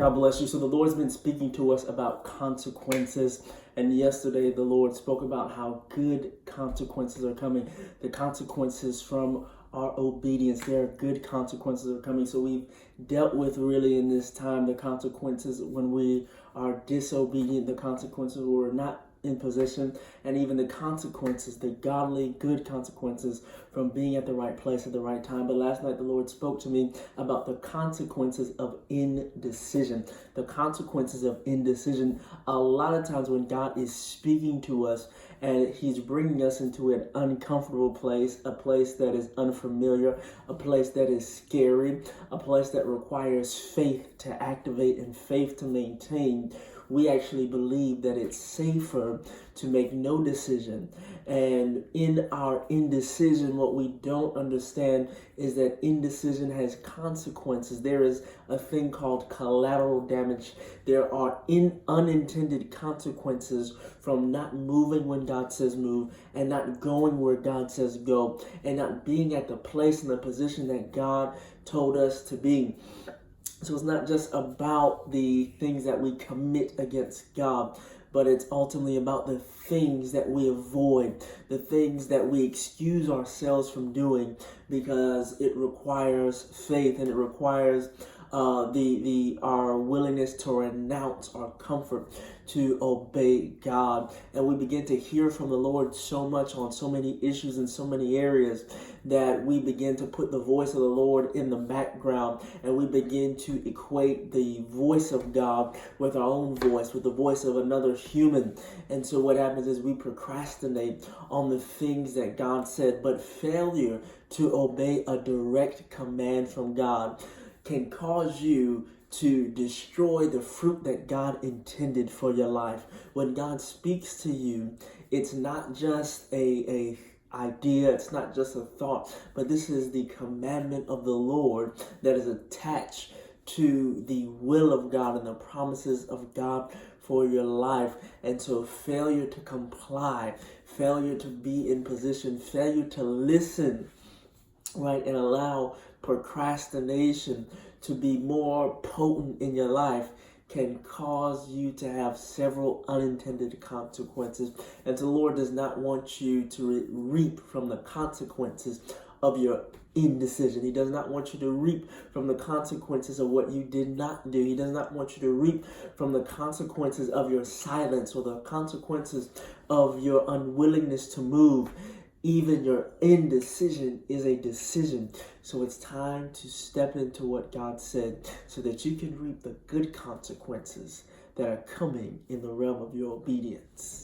God bless you. So the Lord's been speaking to us about consequences. And yesterday the Lord spoke about how good consequences are coming. The consequences from our obedience. There are good consequences are coming. So we've dealt with really in this time the consequences when we are disobedient, the consequences when we're not in position, and even the consequences, the godly, good consequences from being at the right place at the right time. But last night the Lord spoke to me about the consequences of indecision. The consequences of indecision. A lot of times when God is speaking to us and He's bringing us into an uncomfortable place, a place that is unfamiliar, a place that is scary, a place that requires faith to activate and faith to maintain, we actually believe that it's safer to make no decision. And in our indecision, what we don't understand is that indecision has consequences. There is a thing called collateral damage. There are unintended consequences from not moving when God says move, and not going where God says go, and not being at the place and the position that God told us to be. So it's not just about the things that we commit against God, but it's ultimately about the things that we avoid, the things that we excuse ourselves from doing because it requires faith and it requires our willingness to renounce our comfort to obey God. And we begin to hear from the Lord so much on so many issues in so many areas that we begin to put the voice of the Lord in the background, and we begin to equate the voice of God with our own voice, with the voice of another human. And so what happens is we procrastinate on the things that God said. But failure to obey a direct command from God can cause you to destroy the fruit that God intended for your life. When God speaks to you, it's not just a idea, it's not just a thought, but this is the commandment of the Lord that is attached to the will of God and the promises of God for your life. And so failure to comply, failure to be in position, failure to listen, right, and allow procrastination to be more potent in your life can cause you to have several unintended consequences. And the Lord does not want you to reap from the consequences of your indecision. He does not want you to reap from the consequences of what you did not do. He does not want you to reap from the consequences of your silence or the consequences of your unwillingness to move. Even your indecision is a decision. So it's time to step into what God said so that you can reap the good consequences that are coming in the realm of your obedience.